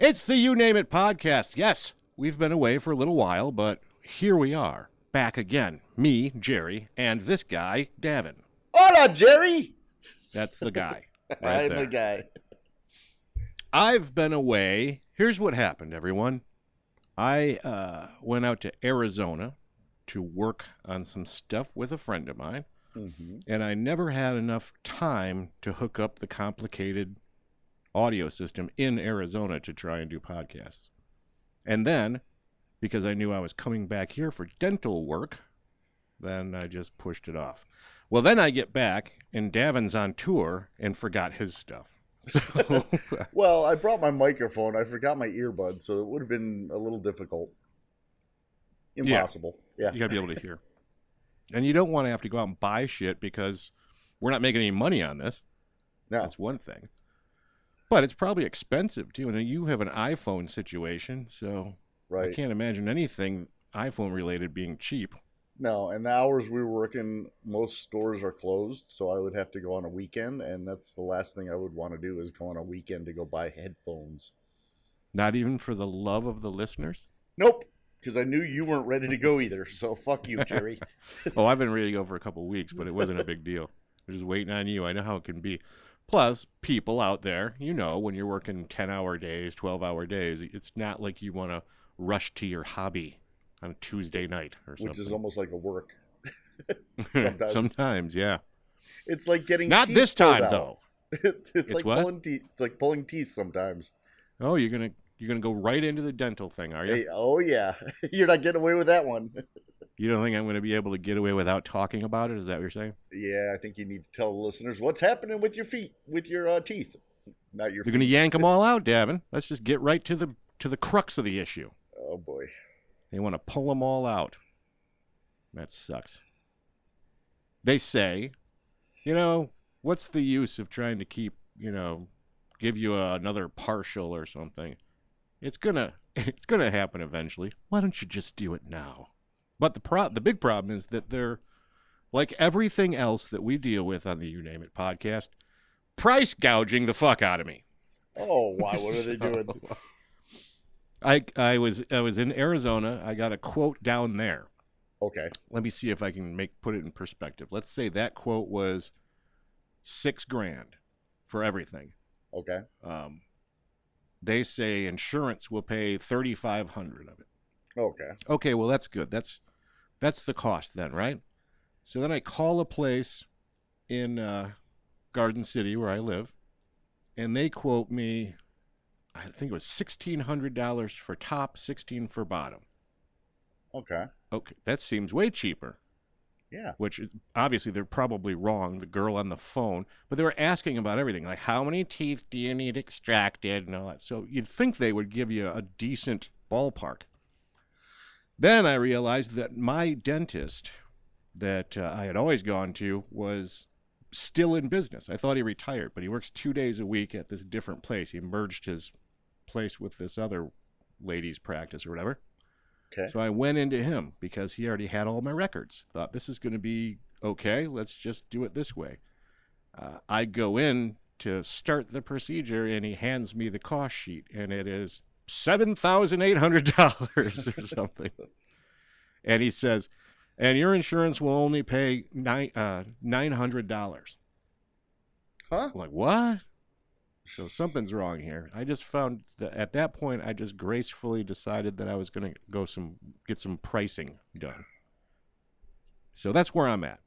It's the You Name It podcast. Yes, we've been away for a little while, but here we are, back again. Me, Jerry, and this guy, Davin. Hola, Jerry! That's the guy. Right I'm there. the guy. I've been away. Here's what happened, everyone. I went out to Arizona to work on some stuff with a friend of mine, and I never had enough time to hook up the complicated audio system in Arizona to try and do podcasts. And then, because I knew I was coming back here for dental work, then I just pushed it off. Well, then I get back, and Davin's on tour and forgot his stuff. So, Well, I brought my microphone. I forgot my earbuds, so it would have been a little difficult. Impossible. Yeah. you got to be able to hear. And you don't want to have to go out and buy shit because we're not making any money on this. No. That's one thing. But it's probably expensive, too. And you have an iPhone situation, so Right. I can't imagine anything iPhone-related being cheap. No, and the hours we were working, most stores are closed, so I would have to go on a weekend, and that's the last thing I would want to do is go on a weekend to go buy headphones. Not even for the love of the listeners? Nope, because I knew you weren't ready to go either, so fuck you, Jerry. Oh, I've been ready to go for a couple of weeks, but it wasn't a big deal. We're just waiting on you. I know how it can be. Plus, people out there, you know, when you're working 10-hour days, 12-hour days, it's not like you want to rush to your hobby on a Tuesday night or something. Which is almost like a work. Sometimes, yeah. It's like getting Not teeth this time, pulled out. though. It's like what? pulling teeth. It's like pulling teeth sometimes. Oh, you're gonna go right into the dental thing, are you? Hey, oh yeah, you're not getting away with that one. You don't think I'm going to be able to get away without talking about it? Is that what you're saying? Yeah, I think you need to tell the listeners what's happening with your feet, with your teeth, not your. You're going to yank them all out, Davin. Let's just get right to the crux of the issue. Oh boy. They want to pull them all out. That sucks. They say, what's the use of trying to keep, give you another partial or something? It's gonna happen eventually. Why don't you just do it now? But the big problem is that they're, like everything else that we deal with on the You Name It podcast, price gouging the fuck out of me. Oh, why? What are they doing? I was in Arizona. I got a quote down there. Okay. Let me see if I can put it in perspective. Let's say that quote was $6,000 for everything. Okay. They say insurance will pay $3,500 of it. Okay. Okay, well that's good. That's the cost then, right? So then I call a place in Garden City where I live, and they quote me, I think it was $1,600 for top, $1,600 for bottom. Okay. Okay, that seems way cheaper. Yeah. Which is obviously they're probably wrong, the girl on the phone, but they were asking about everything, like how many teeth do you need extracted and all that. So you'd think they would give you a decent ballpark. Then I realized that my dentist that I had always gone to was still in business. I thought he retired, but he works 2 days a week at this different place. He merged his place with this other lady's practice or whatever. Okay. So I went into him because he already had all my records. Thought this is going to be okay. Let's just do it this way. I go in to start the procedure, and he hands me the cost sheet, and it is $7,800 or something. And he says, and your insurance will only pay $900. Huh? I'm like, what? So something's wrong here. I just found that at that point, I just gracefully decided that I was going to go get some pricing done. So that's where I'm at,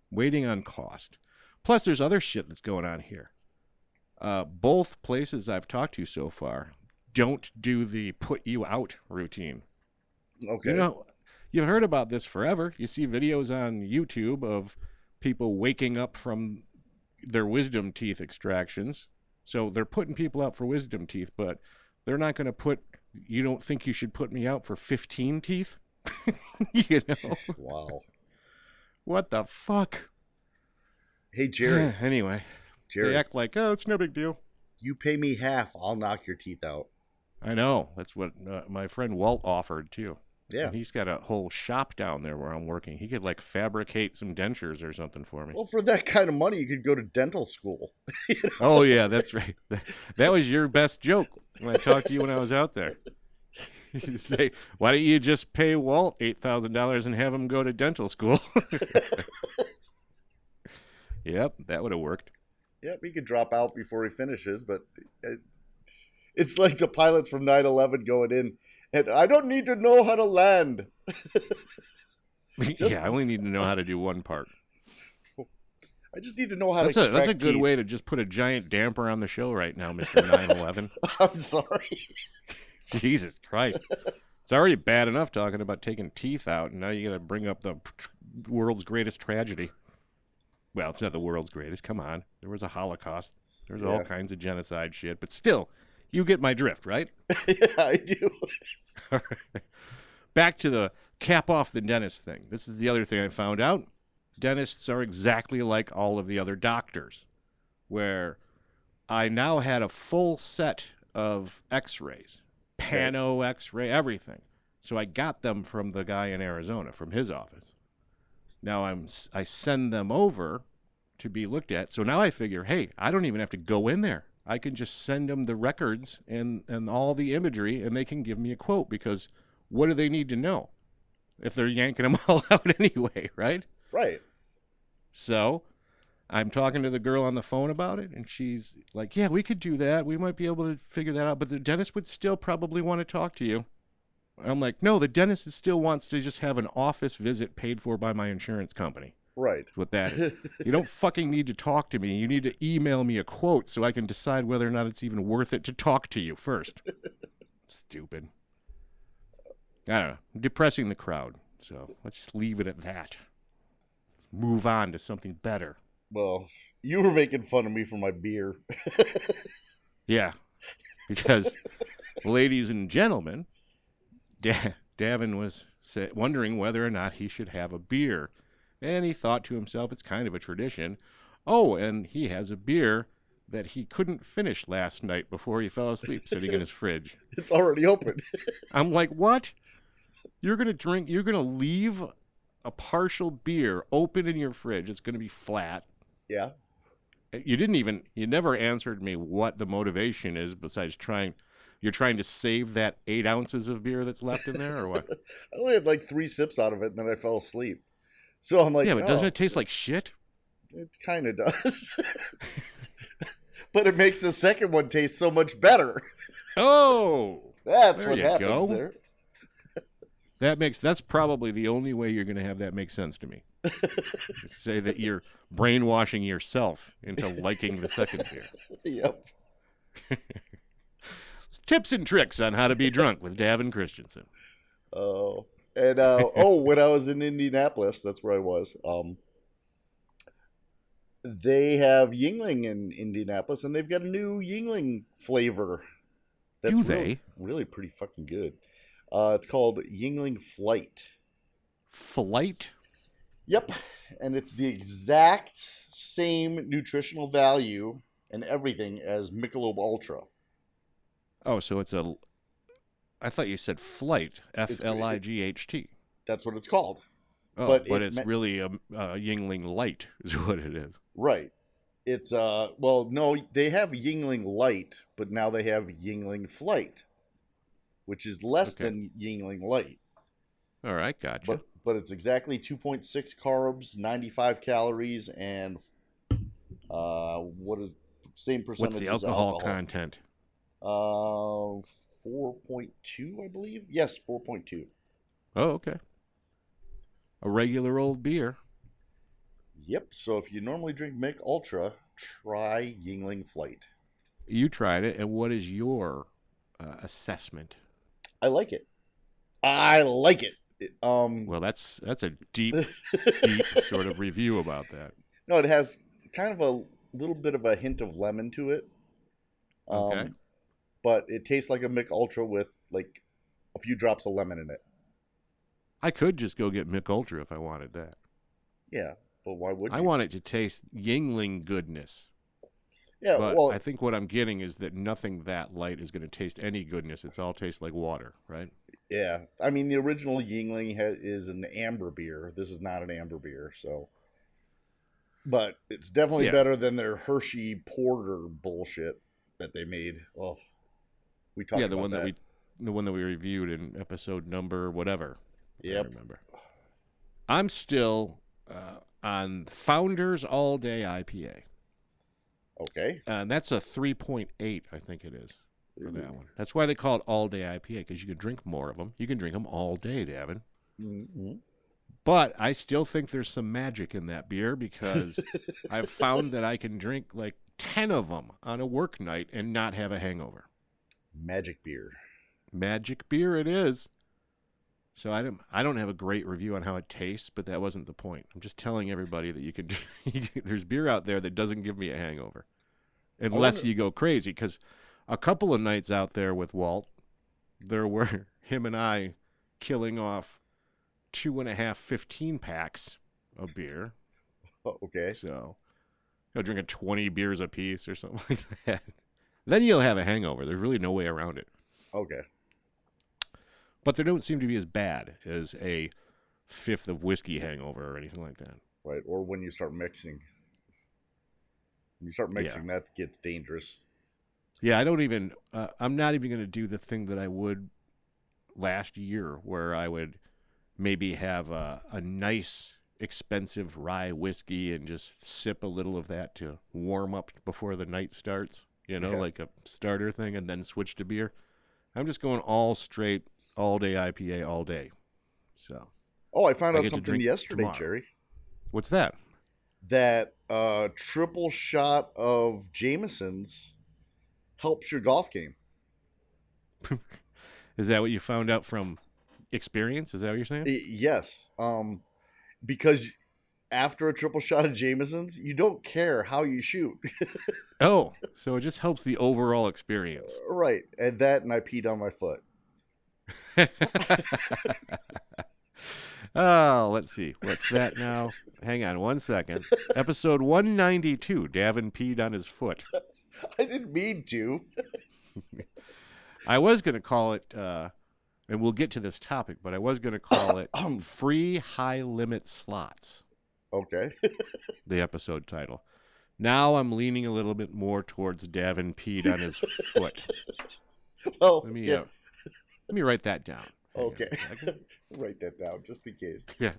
waiting on cost. Plus, there's other shit that's going on here. Both places I've talked to so far don't do the put you out routine. Okay. You've heard about this forever. You see videos on YouTube of people waking up from their wisdom teeth extractions. So they're putting people out for wisdom teeth, but they're not going to you don't think you should put me out for 15 teeth? Wow. What the fuck? Hey, Jerry. Anyway, Jerry. they act like, oh, it's no big deal. You pay me half, I'll knock your teeth out. I know. That's what my friend Walt offered, too. Yeah. And he's got a whole shop down there where I'm working. He could, fabricate some dentures or something for me. Well, for that kind of money, you could go to dental school. Oh, yeah, that's right. That was your best joke. when I talked to you when I was out there. You say, why don't you just pay Walt $8,000 and have him go to dental school? Yep, that would have worked. Yep, he could drop out before he finishes, but it's like the pilots from 9/11 going in, and I don't need to know how to land. Yeah, I only need to know how to do one part. I just need to know how That's to a good teeth. way to just put a giant damper on the show right now, Mr. 9/11. I'm sorry. Jesus Christ. It's already bad enough talking about taking teeth out, and now you got to bring up the world's greatest tragedy. Well, it's not the world's greatest. Come on. There was a Holocaust. There's all kinds of genocide shit. But still, you get my drift, right? Yeah, I do. All right. Back to the cap off the dentist thing. This is the other thing I found out. Dentists are exactly like all of the other doctors, where I now had a full set of x-rays, pano x-ray, everything. So I got them from the guy in Arizona, from his office. Now I send them over to be looked at. So now I figure, hey, I don't even have to go in there. I can just send them the records and all the imagery, and they can give me a quote, because what do they need to know if they're yanking them all out anyway, right? Right. So I'm talking to the girl on the phone about it, and she's like, yeah, we could do that. We might be able to figure that out, but the dentist would still probably want to talk to you. I'm like, no, the dentist still wants to just have an office visit paid for by my insurance company. Right. That's what that is. You don't fucking need to talk to me. You need to email me a quote so I can decide whether or not it's even worth it to talk to you first. Stupid. I don't know. I'm depressing the crowd. So let's just leave it at that. Let's move on to something better. Well, you were making fun of me for my beer. Yeah. Because, ladies and gentlemen, Davin was wondering whether or not he should have a beer. And he thought to himself, it's kind of a tradition. Oh, and he has a beer that he couldn't finish last night before he fell asleep sitting in his fridge. It's already open. I'm like, what? You're going to leave a partial beer open in your fridge. It's going to be flat. Yeah. You never answered me what the motivation is besides you're trying to save that 8 ounces of beer that's left in there, or what? I only had like 3 sips out of it, and then I fell asleep. So I'm like, yeah, but doesn't it taste like shit? It kind of does. But it makes the second one taste so much better. Oh, That's what happens go. there. That's probably the only way you're going to have that make sense to me. Say that you're brainwashing yourself into liking the second beer. Yep. Tips and tricks on how to be drunk with Davin Christensen. Oh. And when I was in Indianapolis, that's where I was. They have Yingling in Indianapolis, and they've got a new Yingling flavor. That's Do they? really pretty fucking good. It's called Yingling Flight. Flight? Yep, and it's the exact same nutritional value and everything as Michelob Ultra. Oh, so I thought you said Flight, F-L-I-G-H-T. That's what it's called. Oh, but it's really a Yingling Light is what it is. Right. It's, no, they have Yingling Light, but now they have Yingling Flight, which is less than Yingling Light. All right, gotcha. But it's exactly 2.6 carbs, 95 calories, and same percentage What's the alcohol content? 4.2, I believe. Yes, 4.2. Oh, okay. A regular old beer. Yep. So if you normally drink Mick Ultra, try Yingling Flight. You tried it, and what is your assessment? I like it. Well, that's a deep sort of review about that. No, it has kind of a little bit of a hint of lemon to it. Okay. But it tastes like a Mick Ultra with like a few drops of lemon in it. I could just go get Mick Ultra if I wanted that. Yeah, but why would you? I want it to taste Yingling goodness. Yeah, but well, I think what I'm getting is that nothing that light is going to taste any goodness. It's all tastes like water, right? Yeah. I mean, the original Yingling is an amber beer. This is not an amber beer, so. But it's definitely better than their Hershey Porter bullshit that they made. Oh. We talked the about one that. the one that we reviewed in episode number whatever. Yep. I remember. I'm still on Founders All Day IPA. Okay. And that's a 3.8, I think it is, for that one. That's why they call it All Day IPA, because you can drink more of them. You can drink them all day, Davin. Mm-hmm. But I still think there's some magic in that beer, because I've found that I can drink like 10 of them on a work night and not have a hangover. Magic beer. Magic beer it is. So I don't have a great review on how it tastes, but that wasn't the point. I'm just telling everybody that you can. There's beer out there that doesn't give me a hangover, unless you go crazy. Because a couple of nights out there with Walt, there were him and I killing off 2.5 15-packs of beer. Oh, okay. So, drinking 20 beers a piece or something like that. Then you'll have a hangover. There's really no way around it. Okay. But they don't seem to be as bad as a fifth of whiskey hangover or anything like that. Right. Or when you start mixing. When you start mixing, that gets dangerous. Yeah, I'm not even going to do the thing that I would last year, where I would maybe have a nice, expensive rye whiskey and just sip a little of that to warm up before the night starts, like a starter thing, and then switch to beer. I'm just going all straight, all day IPA all day. So. Oh, I found out something yesterday, tomorrow. Jerry. What's that? That triple shot of Jameson's helps your golf game. Is that what you found out from experience? Is that what you're saying? Yes. Because after a triple shot of Jameson's, you don't care how you shoot. Oh, so it just helps the overall experience. Right. And I peed on my foot. Oh, let's see. What's that now? Hang on one second. Episode 192, Davin peed on his foot. I didn't mean to. I was going to call it, and we'll get to this topic, but I was going to call it Free High Limit Slots. Okay. The episode title. Now I'm leaning a little bit more towards Davin peed on his foot. Well, let me write that down. Okay. Write that down just in case. Yeah.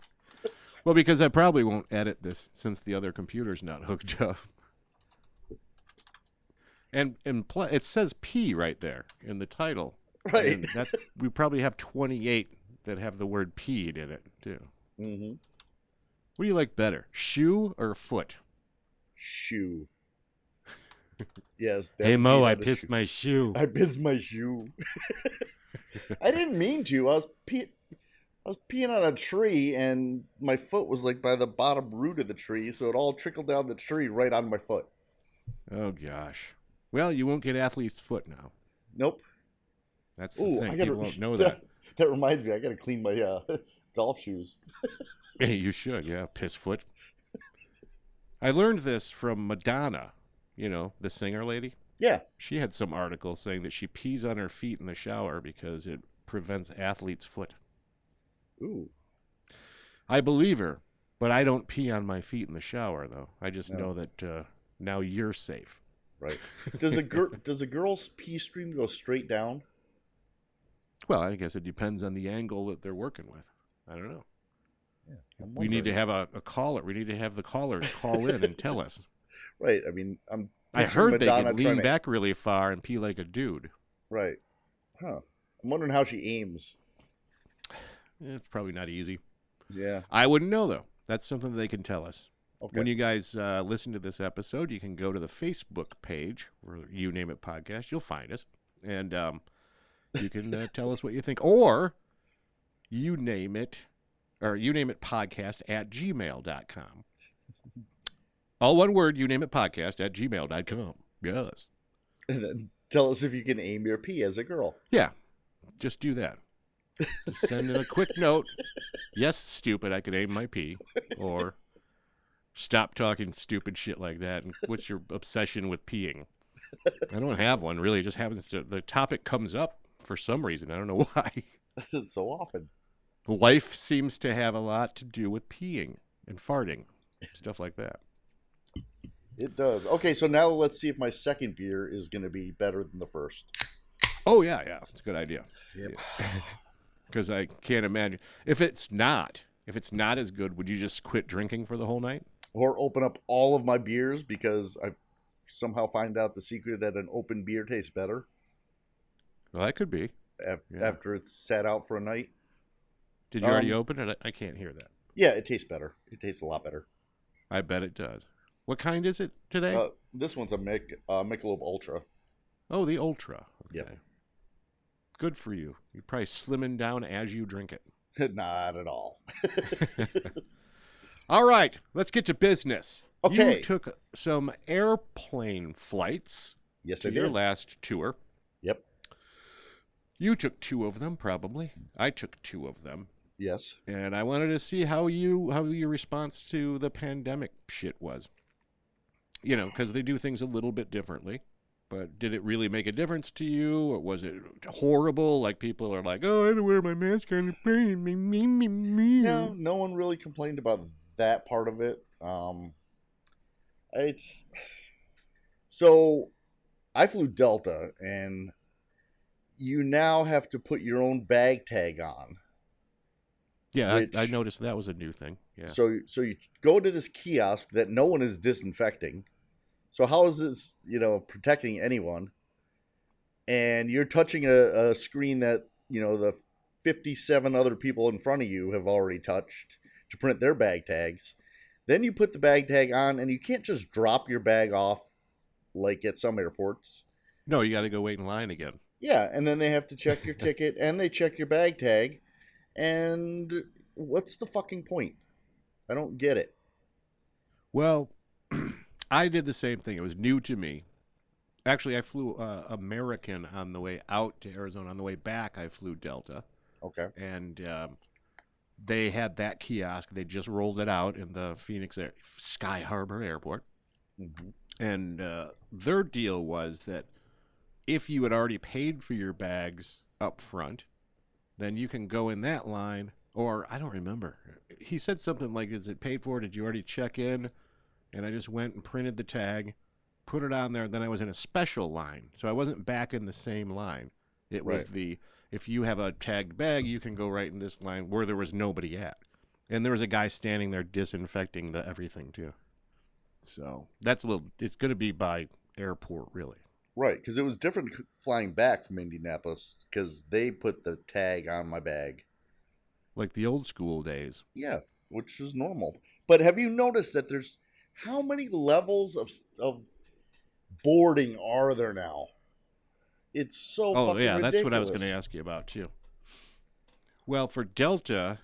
Well, because I probably won't edit this since the other computer's not hooked up. And it says P right there in the title. Right. And we probably have 28 that have the word peed in it, too. Mm-hmm. What do you like better, shoe or foot? Shoe. Yes. Hey, Mo, I pissed my shoe. I pissed my shoe. I didn't mean to. I was peeing on a tree, and my foot was like by the bottom root of the tree, so it all trickled down the tree right on my foot. Oh, gosh. Well, you won't get athlete's foot now. Nope. That's the thing. People won't know that. That reminds me, I got to clean my golf shoes. Hey, you should, yeah, piss foot. I learned this from Madonna, the singer lady. Yeah. She had some article saying that she pees on her feet in the shower because it prevents athlete's foot. Ooh. I believe her, but I don't pee on my feet in the shower, though. I just know that now you're safe. Right. Does a girl's pee stream go straight down? Well, I guess it depends on the angle that they're working with. I don't know. Yeah, we need to have a caller. We need to have the callers call in and tell us. Right. I mean, I heard they could lean back really far and pee like a dude. Right. Huh. I'm wondering how she aims. It's probably not easy. Yeah. I wouldn't know, though. That's something that they can tell us. Okay. When you guys listen to this episode, you can go to the Facebook page, where You Name It Podcast. You'll find us. And you can tell us what you think. Or You Name It Podcast at gmail.com. All one word, You Name It Podcast at gmail.com. Yes. And then tell us if you can aim your pee as a girl. Yeah. Just do that. Just send in a quick note. Yes, stupid, I could aim my pee. Or stop talking stupid shit like that. And what's your obsession with peeing? I don't have one, really. It just happens to, the topic comes up for some reason. I don't know why. So often. Life seems to have a lot to do with peeing and farting. Stuff like that. It does. Okay, so now let's see if my second beer is going to be better than the first. Oh yeah, it's a good idea. Yep. Because I can't imagine if it's not as good. Would you just quit drinking for the whole night? Or open up all of my beers because I somehow find out the secret that an open beer tastes better Well, that could be. after it's sat out for a night. Did you already open it? I can't hear that. Yeah, it tastes better. It tastes a lot better. I bet it does. What kind is it today? This one's a Michelob Ultra. Oh, the Ultra. Okay. Yep. Good for you. You're probably slimming down as you drink it. Not at all. All right, let's get to business. Okay. You took some airplane flights Yes, to I your did. last tour. Yep. You took 2 of them, probably. I took 2 of them. Yes. And I wanted to see how your response to the pandemic shit was. You know, because they do things a little bit differently. But did it really make a difference to you? Or was it horrible? Like people are like, oh, I had to wear my mask on the plane. Me. No one really complained about that part of it. It's so I flew Delta, and you now have to put your own bag tag on. Yeah, I noticed that was a new thing. Yeah. So you go to this kiosk that no one is disinfecting. So how is this, protecting anyone? And you're touching a screen that, the 57 other people in front of you have already touched to print their bag tags. Then you put the bag tag on, and you can't just drop your bag off like at some airports. No, you got to go wait in line again. Yeah, and then they have to check your ticket, and they check your bag tag. And what's the fucking point? I don't get it. Well, I did the same thing. It was new to me. Actually, I flew American on the way out to Arizona. On the way back, I flew Delta. Okay. And they had that kiosk. They just rolled it out in the Phoenix Sky Harbor Airport. Mm-hmm. And their deal was that if you had already paid for your bags up front, then you can go in that line. Or I don't remember. He said something like, is it paid for? Did you already check in? And I just went and printed the tag, put it on there. Then I was in a special line. So I wasn't back in the same line. It was if you have a tagged bag, you can go right in this line where there was nobody at. And there was a guy standing there disinfecting the everything too. So it's going to be by airport, really. Right, because it was different flying back from Indianapolis because they put the tag on my bag. Like the old school days. Yeah, which is normal. But have you noticed that there's how many levels of boarding are there now? It's so fucking ridiculous. That's what I was going to ask you about too. Well, for Delta,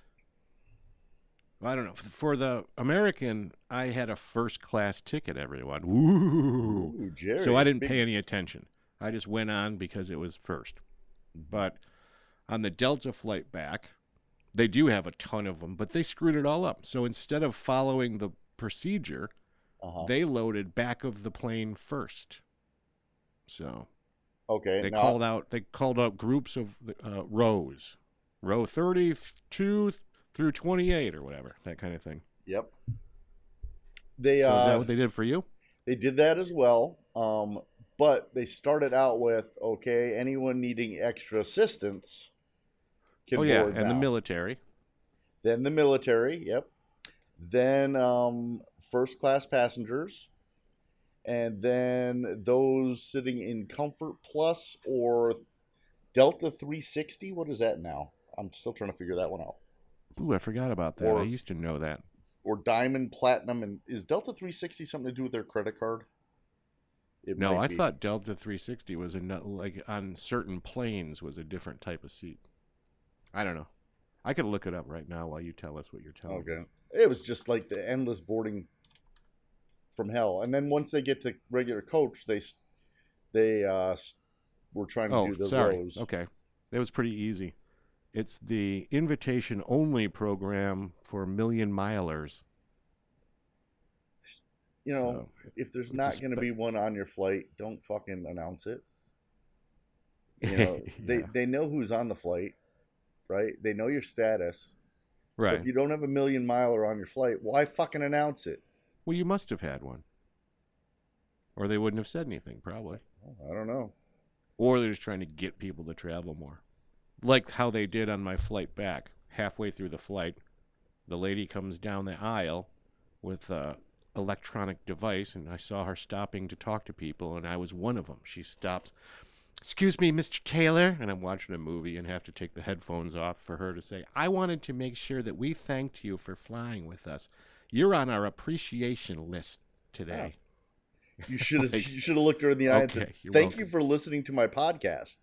I don't know. For the American, I had a first class ticket, everyone. Woo! Ooh, Jerry, so I didn't pay any attention. I just went on because it was first. But on the Delta flight back, they do have a ton of them, but they screwed it all up. So instead of following the procedure, they loaded back of the plane first. So okay, they called out groups of rows, row 32 through 28 or whatever, that kind of thing. Yep. So is that what they did for you? They did that as well, but they started out with anyone needing extra assistance. And the military. Then the military, yep. Then first class passengers. And then those sitting in Comfort Plus or Delta 360. What is that now? I'm still trying to figure that one out. Ooh, I forgot about that. I used to know that. Or Diamond, Platinum. And is Delta 360 something to do with their credit card? No, I thought Delta 360 was like on certain planes was a different type of seat. I don't know. I could look it up right now while you tell us what you're telling me. Okay. It was just like the endless boarding from hell. And then once they get to regular coach, they were trying to do the rows. Okay. It was pretty easy. It's the invitation only program for million milers. If there's not going to be one on your flight, don't fucking announce it. They know who's on the flight. Right? They know your status. Right. So if you don't have a million miler on your flight, why fucking announce it? Well, you must have had one. Or they wouldn't have said anything, probably. I don't know. or they're just trying to get people to travel more. Like how they did on my flight back. Halfway through the flight, the lady comes down the aisle with a electronic device, and I saw her stopping to talk to people, and I was one of them. She stops. Excuse me, Mr. Taylor. And I'm watching a movie and have to take the headphones off for her to say, I wanted to make sure that we thanked you for flying with us. You're on our appreciation list today. Oh. You should have looked her in the eye and said, thank you for listening to my podcast.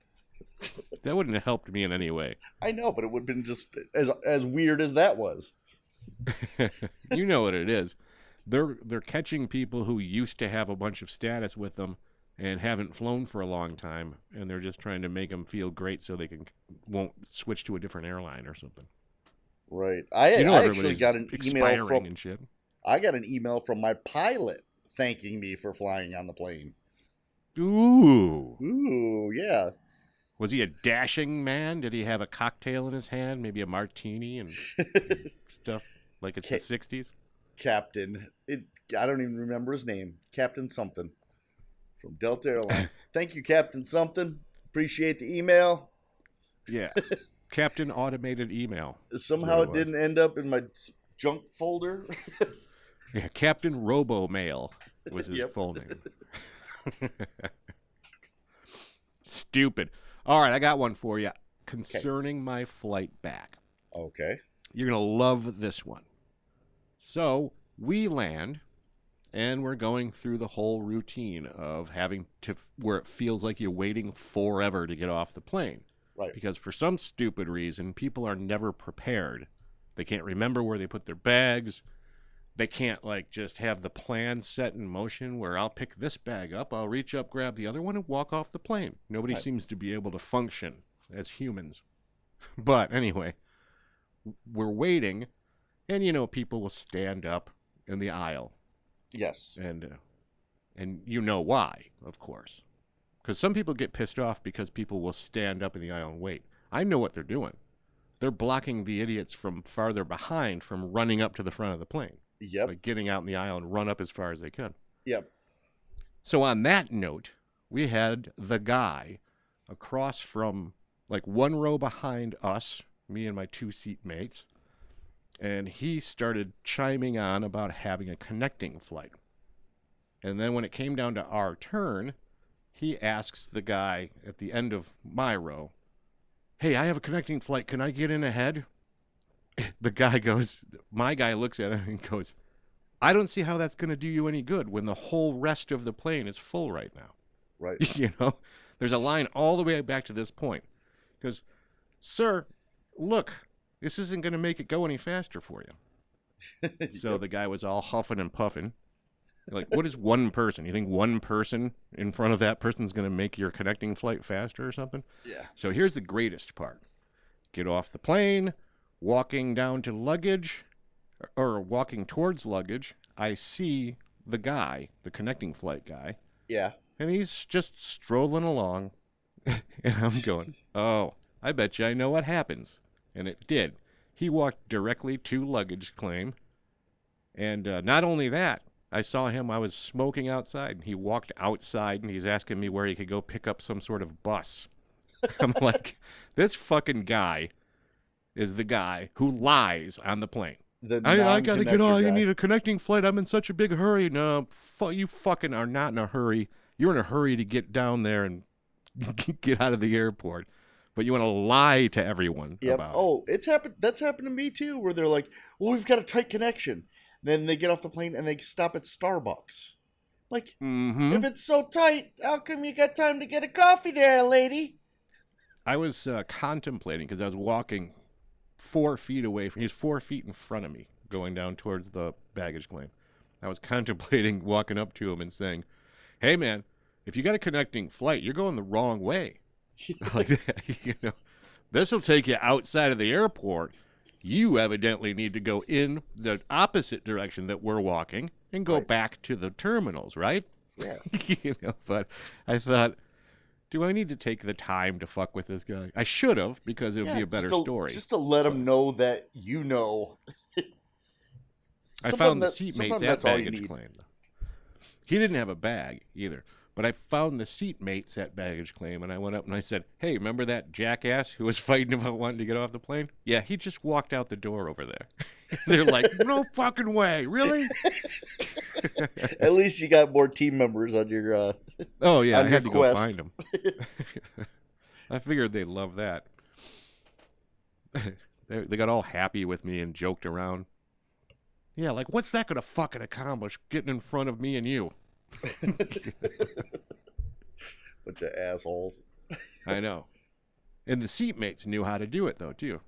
That wouldn't have helped me in any way. I know, but it would have been just as weird as that was. You know what it is. They're catching people who used to have a bunch of status with them and haven't flown for a long time, and they're just trying to make them feel great so they won't switch to a different airline or something. Right. I actually got an email from and shit. I got an email from my pilot thanking me for flying on the plane. Ooh, yeah. Was he a dashing man? Did he have a cocktail in his hand, maybe a martini and stuff like it's the 60s? Captain. I don't even remember his name. Captain something from Delta Airlines. Thank you, Captain something. Appreciate the email. Yeah. Captain Automated Email. Somehow it didn't end up in my junk folder. Yeah, Captain Robo Mail was his full name. Stupid. All right, I got one for you concerning my flight back. Okay. You're going to love this one. So we land, and we're going through the whole routine of having to, where it feels like you're waiting forever to get off the plane. Right. Because for some stupid reason, people are never prepared. They can't remember where they put their bags. They can't, like, just have the plan set in motion where I'll pick this bag up, I'll reach up, grab the other one, and walk off the plane. Nobody seems to be able to function as humans. But anyway, we're waiting, and, you know, people will stand up in the aisle. Yes. And you know why, of course. Because some people get pissed off because people will stand up in the aisle and wait. I know what they're doing. They're blocking the idiots from farther behind from running up to the front of the plane. Yep. Like getting out in the aisle and run up as far as they could. Yep. So on that note, we had the guy across from, like, one row behind us, me and my two seatmates, and he started chiming on about having a connecting flight. And then when it came down to our turn, he asks the guy at the end of my row, hey, I have a connecting flight. Can I get in ahead? The guy goes, my guy looks at him and goes, I don't see how that's going to do you any good when the whole rest of the plane is full right now. Right. You know, there's a line all the way back to this point. Because, sir, look, this isn't going to make it go any faster for you. So the guy was all huffing and puffing. Like, what is one person? You think one person in front of that person is going to make your connecting flight faster or something? Yeah. So here's the greatest part. Get off the plane, walking down to luggage, or walking towards luggage, I see the guy, the connecting flight guy. Yeah. And he's just strolling along. And I'm going, oh, I bet you I know what happens. And it did. He walked directly to luggage claim. And not only that, I saw him, I was smoking outside, and he walked outside, and he's asking me where he could go pick up some sort of bus. I'm like, this fucking guy is the guy who lies on the plane. I got to get on. You need a connecting flight. I'm in such a big hurry. No, you fucking are not in a hurry. You're in a hurry to get down there and get out of the airport. But you want to lie to everyone about it. It's happened. That's happened to me too, where they're like, well, we've got a tight connection. Then they get off the plane and they stop at Starbucks. Like, if it's so tight, how come you got time to get a coffee there, lady? I was contemplating, because I was walking 4 feet away from, he's 4 feet in front of me going down towards the baggage claim. I was contemplating walking up to him and saying, hey man, if you got a connecting flight, you're going the wrong way. Like that, you know, this will take you outside of the airport. You evidently need to go in the opposite direction that we're walking and go back to the terminals, right? Yeah. You know, but I thought, do I need to take the time to fuck with this guy? I should have, because it would be a better story. Just to let him know that you know. I found the seatmates at baggage claim. He didn't have a bag either. But I found the seatmates at baggage claim, and I went up and I said, hey, remember that jackass who was fighting about wanting to get off the plane? Yeah, he just walked out the door over there. They're like, no fucking way. Really? At least you got more team members on your oh, yeah, on I your had to quest. go find them. I figured they'd love that. They got all happy with me and joked around. Yeah, like, what's that going to fucking accomplish, getting in front of me and you? Bunch of assholes. I know. And the seatmates knew how to do it, though, too.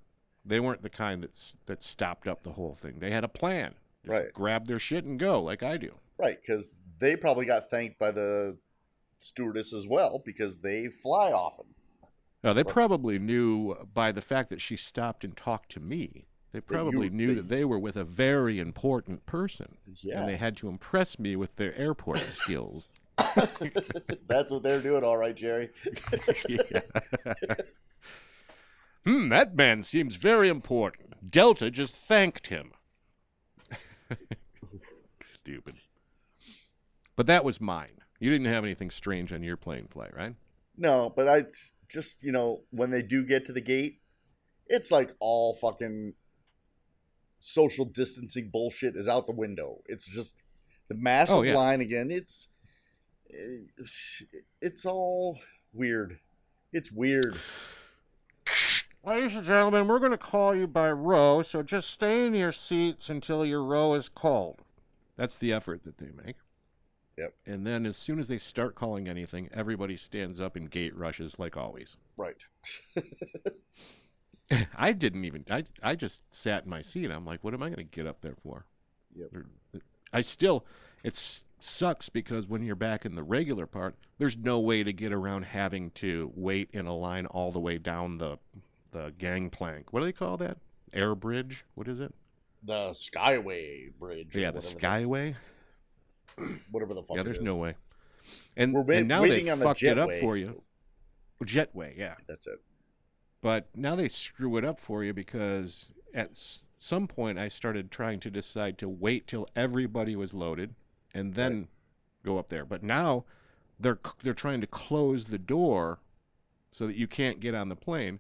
They weren't the kind that stopped up the whole thing. They had a plan. Just Right. grab their shit and go, like I do. Right, because they probably got thanked by the stewardess as well, because they fly often. No, they probably knew by the fact that she stopped and talked to me. They probably knew that they were with a very important person. Yeah. And they had to impress me with their airport skills. That's what they're doing, all right, Jerry. That man seems very important. Delta just thanked him. Stupid. But that was mine. You didn't have anything strange on your plane flight, right? No, but I just, when they do get to the gate, it's like all fucking social distancing bullshit is out the window. It's just the massive line again. It's all weird. It's weird. Ladies and gentlemen, we're going to call you by row, so just stay in your seats until your row is called. That's the effort that they make. Yep. And then as soon as they start calling anything, everybody stands up and gate rushes like always. Right. I didn't even, I just sat in my seat. I'm like, what am I going to get up there for? Yep. It sucks because when you're back in the regular part, there's no way to get around having to wait in a line all the way down the gangplank. What do they call that? Air bridge? What is it? The Skyway Bridge. Yeah, the Skyway. Whatever the fuck. Yeah, there's it is. no way. And We're now waiting they on the fucked it up jetway. for you. Jetway, yeah. That's it. But now they screw it up for you because at some point I started trying to decide to wait till everybody was loaded and then go up there. But now they're trying to close the door so that you can't get on the plane,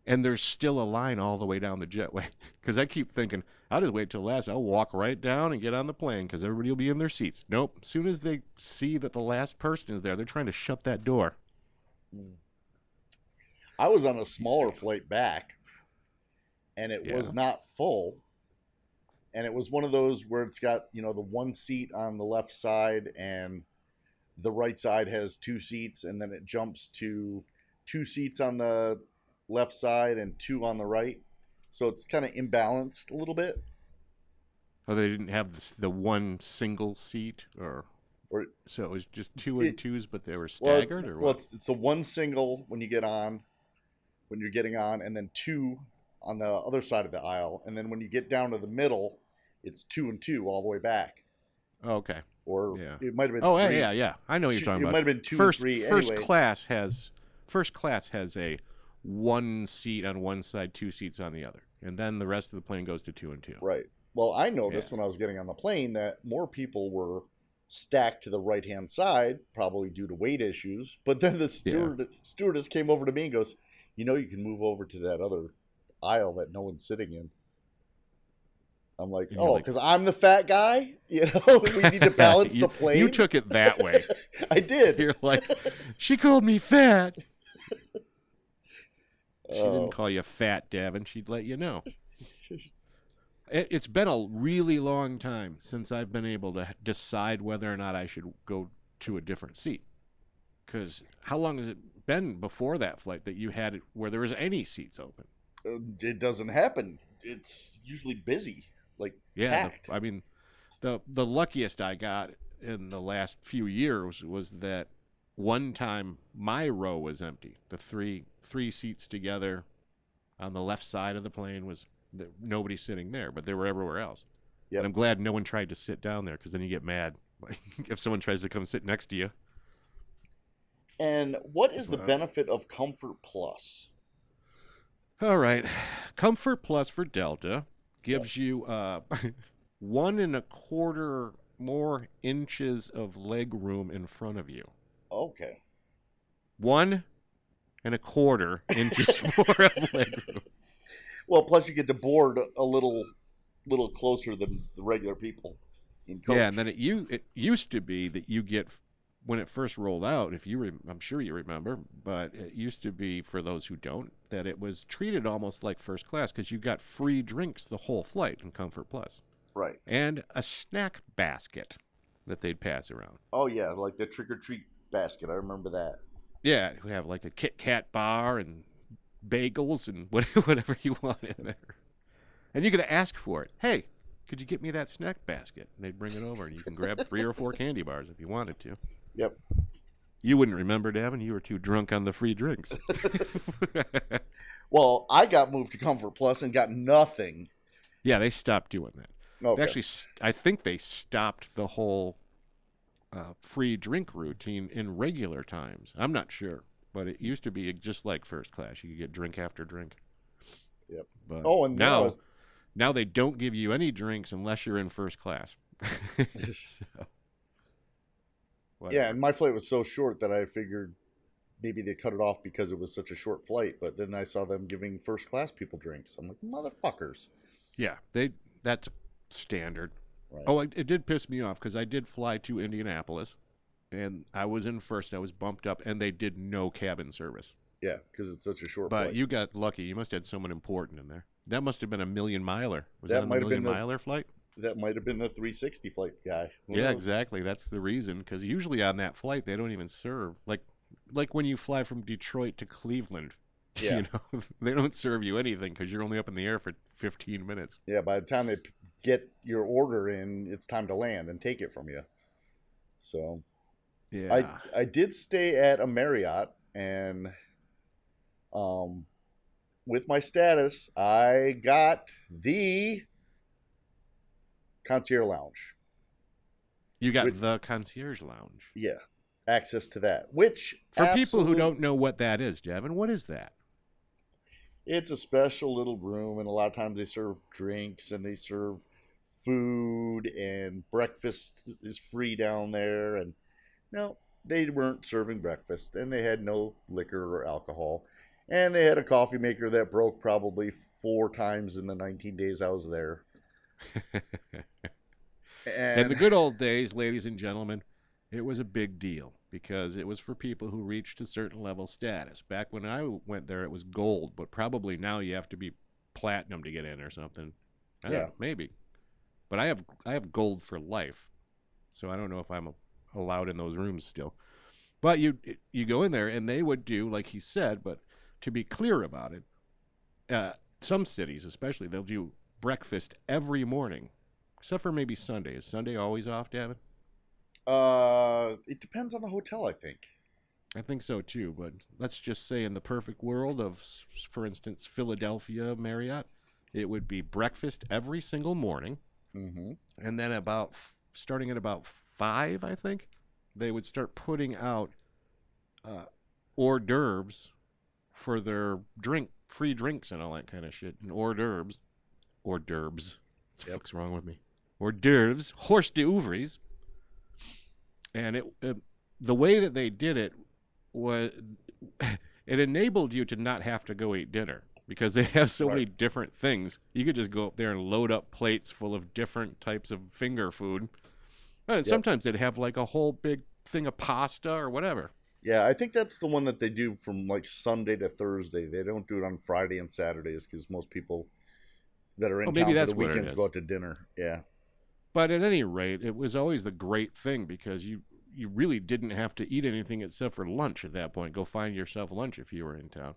and there's still a line all the way down the jetway. Because I keep thinking, I'll just wait till last. I'll walk right down and get on the plane because everybody will be in their seats. Nope. As soon as they see that the last person is there, they're trying to shut that door. I was on a smaller flight back, and it was not full. And it was one of those where it's got, the one seat on the left side and the right side has two seats, and then it jumps to two seats on the left side and two on the right. So it's kind of imbalanced a little bit. Oh, they didn't have the one single seat, or so it was just two and twos, but they were staggered, or what? Well, it's a one single when you're getting on, and then two on the other side of the aisle, and then when you get down to the middle, it's 2 and 2 all the way back. Oh, okay. Or it might have been. Oh, three. yeah. I know what you're talking about. It might have been 2 first, and 3. First anyway. class has a one seat on one side, two seats on the other, and then the rest of the plane goes to 2 and 2. Right. Well, I noticed when I was getting on the plane that more people were stacked to the right-hand side, probably due to weight issues. But then the stewardess came over to me and goes, you can move over to that other aisle that no one's sitting in. I'm like, because I'm the fat guy? We need to balance the plane? You took it that way. I did. You're like, she called me fat. She didn't call you fat, Davin. She'd let you know. It's been a really long time since I've been able to decide whether or not I should go to a different seat. Because how long has it been before that flight that you had it where there was any seats open? It doesn't happen. It's usually busy, packed. The luckiest I got in the last few years was that one time my row was empty. The three seats together on the left side of the plane was nobody sitting there, but they were everywhere else. Yep. And I'm glad no one tried to sit down there because then you get mad if someone tries to come sit next to you. And what is the benefit of Comfort Plus? All right. Comfort Plus for Delta gives you 1 1/4 more inches of leg room in front of you. Okay. 1.25 inches more of legroom. Well, plus you get to board a little closer than the regular people in coach. Yeah, and then it used to be that you get, when it first rolled out, I'm sure you remember, but it used to be, for those who don't, that it was treated almost like first class because you got free drinks the whole flight in Comfort Plus. Right. And a snack basket that they'd pass around. Oh yeah, like the trick or treat basket. I remember that. Yeah, we have like a Kit Kat bar and bagels and whatever you want in there. And you could ask for it. Hey, could you get me that snack basket? And they'd bring it over, and you can grab 3 or 4 candy bars if you wanted to. Yep. You wouldn't remember, Davin. You were too drunk on the free drinks. Well, I got moved to Comfort Plus and got nothing. Yeah, they stopped doing that. Okay. Actually, I think they stopped the whole free drink routine in regular times. I'm not sure, but it used to be just like first class. You could get drink after drink. Yep. But and now they don't give you any drinks unless you're in first class. So, yeah, and my flight was so short that I figured maybe they cut it off because it was such a short flight. But then I saw them giving first class people drinks. I'm like, motherfuckers. Yeah, that's standard. Right. Oh, it did piss me off because I did fly to Indianapolis, and I was in first. I was bumped up, and they did no cabin service. Yeah, because it's such a short But flight. you got lucky. You must have had someone important in there. That must have been a million-miler. Was That that a might have been million-miler flight? That might have been the 360 flight guy. Who Yeah, knows? exactly. That's the reason. Because usually on that flight, they don't even serve. Like when you fly from Detroit to Cleveland, Yeah. you know, they don't serve you anything because you're only up in the air for 15 minutes. Yeah, by the time they get your order in, it's time to land and take it from you. So Yeah. I did stay at a Marriott, and with my status, I got the concierge lounge. You got the concierge lounge. Yeah, access to that. Which, For people who don't know what that is, Davin, what is that? it's a special little room, and a lot of times they serve drinks and they serve food, and breakfast is free down there. And no, they weren't serving breakfast, and they had no liquor or alcohol. And they had a coffee maker that broke probably 4 times in the 19 days I was there. In the good old days, ladies and gentlemen, it was a big deal because it was for people who reached a certain level status. Back when I went there, it was gold, but probably now you have to be platinum to get in or something. I don't know, maybe. But I have gold for life, so I don't know if I'm allowed in those rooms still. But you go in there, and they would do, like he said, but to be clear about it, some cities especially, they'll do breakfast every morning, except for maybe Sunday. Is Sunday always off, Davin? It depends on the hotel, I think. I think so too, but let's just say in the perfect world of, for instance, Philadelphia Marriott, it would be breakfast every single morning, and then starting at about 5, I think, they would start putting out hors d'oeuvres for their free drinks and all that kind of shit. And hors d'oeuvres. What the fuck's wrong with me? Hors d'oeuvres, horse d'oeuvres. And the way that they did it was, it enabled you to not have to go eat dinner because they have so many different things. You could just go up there and load up plates full of different types of finger food. And sometimes they'd have like a whole big thing of pasta or whatever. Yeah, I think that's the one that they do from like Sunday to Thursday. They don't do it on Friday and Saturdays because most people that are in town for the weekends go out to dinner. Yeah. But at any rate, it was always the great thing because you really didn't have to eat anything except for lunch at that point. Go find yourself lunch if you were in town.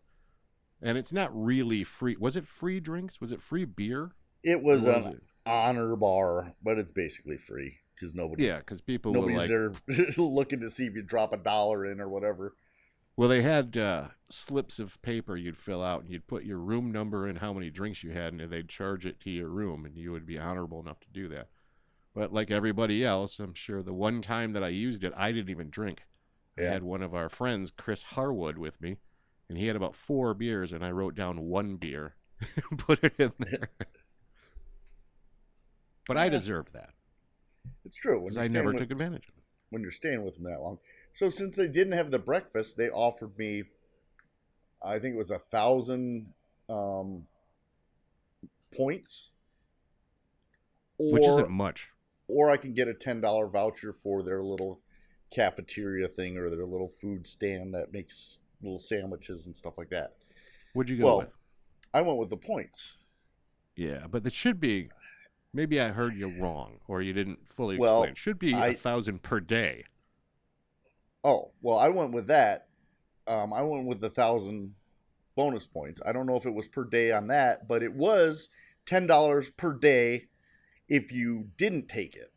And it's not really free. Was it free drinks? Was it free beer? It was an honor bar, but it's basically free because because people nobody's there looking to see if you drop $1 in or whatever. Well, they had slips of paper you'd fill out, and you'd put your room number and how many drinks you had, and they'd charge it to your room, and you would be honorable enough to do that. But like everybody else, I'm sure the one time that I used it, I didn't even drink. I had one of our friends, Chris Harwood, with me, and he had about 4 beers, and I wrote down 1 beer and put it in there. But I deserved that. It's true. Because I never took advantage of it. When you're staying with them that long. So since they didn't have the breakfast, they offered me, I think it was 1,000 um, points, Which isn't or much. or I can get a $10 voucher for their little cafeteria thing or their little food stand that makes little sandwiches and stuff like that. What'd you go Well, with? I went with the points. Yeah, but it should be. Maybe I heard you wrong, or you didn't fully explain. Well, It should be I 1,000 per day. I went with that. I went with 1,000 bonus points. I don't know if it was per day on that, but it was $10 per day if you didn't take it.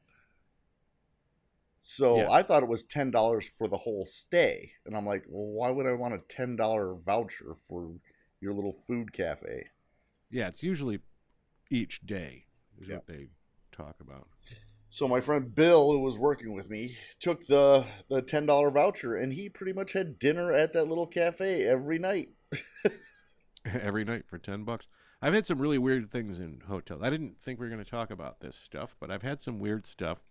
So Yeah, I thought it was $10 for the whole stay, and I'm like, well, why would I want a $10 voucher for your little food cafe? yeah. It's usually each day is Yeah. what they talk about. So my friend Bill, who was working with me, took the $10 voucher, and he pretty much had dinner at that little cafe every night. Every night for $10. I've had some really weird things in hotels. I didn't think we were going to talk about this stuff, but I've had some weird stuff.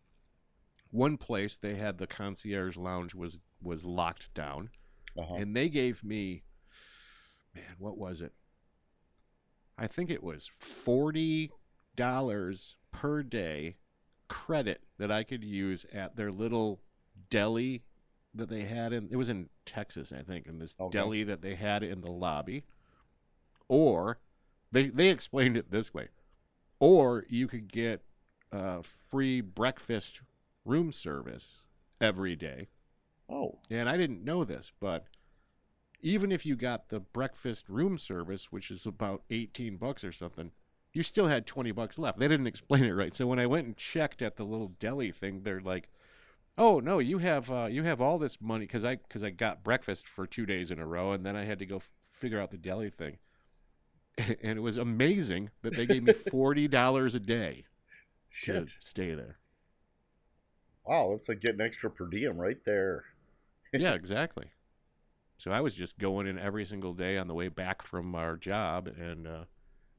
One place they had the concierge lounge was locked down, Uh-huh. and they gave me, man, what was it? I think it was $40 per day credit that I could use at their little deli that they had in. It was in Texas, I think, in this deli that they had in the lobby. Or they explained it this way. Or you could get free breakfast room service every day. Oh, And I didn't know this, but even if you got the breakfast room service, which is about $18 or something, you still had $20 left. They didn't explain it right. So when I went and checked at the little deli thing, they're like, "Oh no, you have all this money," because I got breakfast for 2 days in a row, and then I had to go figure out the deli thing. And it was amazing that they gave me $40 a day to shit. stay there. Wow, it's like getting extra per diem right there. Yeah, exactly. So I was just going in every single day on the way back from our job and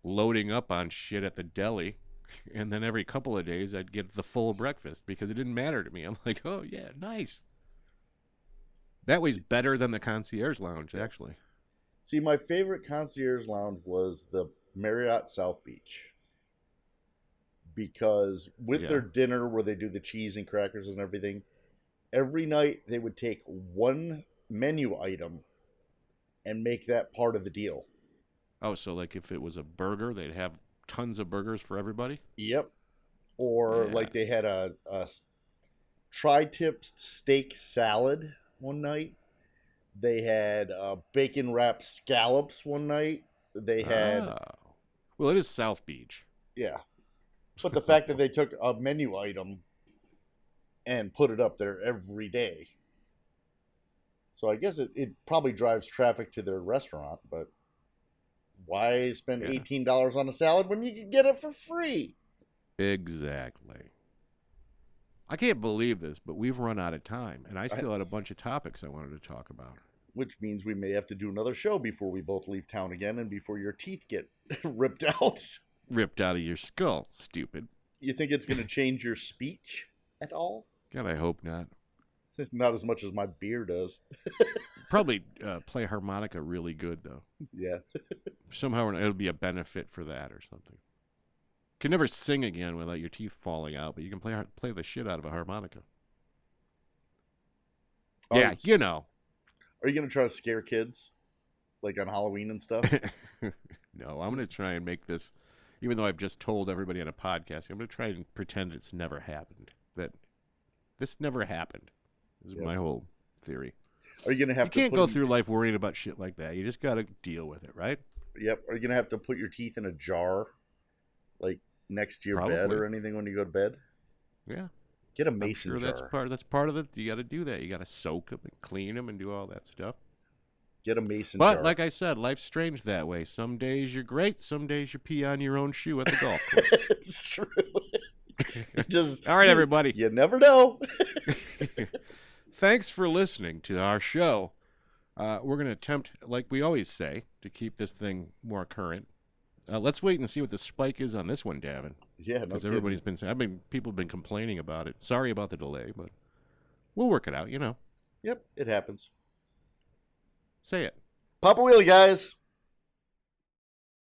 loading up on shit at the deli. And then every couple of days I'd get the full breakfast because it didn't matter to me. I'm like, oh, yeah, nice. That was better than the concierge lounge, actually. See, my favorite concierge lounge was the Marriott South Beach. Because with their dinner where they do the cheese and crackers and everything, every night they would take one menu item and make that part of the deal. Oh, so like if it was a burger, they'd have tons of burgers for everybody? Yep. Or like they had a tri-tip steak salad one night. They had bacon wrapped scallops one night. They had well, it is South Beach. yeah. But the fact that they took a menu item and put it up there every day. So I guess it probably drives traffic to their restaurant, but why spend $18 on a salad when you can get it for free? Exactly. I can't believe this, but we've run out of time, and I still had a bunch of topics I wanted to talk about. Which means we may have to do another show before we both leave town again and before your teeth get ripped out. Ripped out of your skull, stupid. You think it's going to change your speech at all? God, I hope not. Not as much as my beer does. Probably play harmonica really good, though. Yeah. Somehow it'll be a benefit for that or something. Can never sing again without your teeth falling out, but you can play the shit out of a harmonica. Yeah, you know. Are you going to try to scare kids? Like on Halloween and stuff? No, I'm going to try and make this, even though I've just told everybody on a podcast, I'm going to try and pretend it's never happened. That this never happened. This is my whole theory. Are you going to have You can't go through life worrying about shit like that. You just got to deal with it, right? Yep. Are you going to have to put your teeth in a jar? Like next to your bed or anything when you go to bed? Yeah. Get a mason jar. That's part of it. You got to do that. You got to soak them and clean them and do all that stuff. Get a mason jar. But like I said, life's strange that way. Some days you're great. Some days you pee on your own shoe at the golf course. It's true. Just all right, everybody. You never know. Thanks for listening to our show. We're going to attempt, like we always say, to keep this thing more current. Let's wait and see what the spike is on this one, Davin. Yeah, because everybody's been saying, people have been complaining about it. Sorry about the delay, but we'll work it out. You know. Yep, it happens. Say it. Pop a wheelie, guys.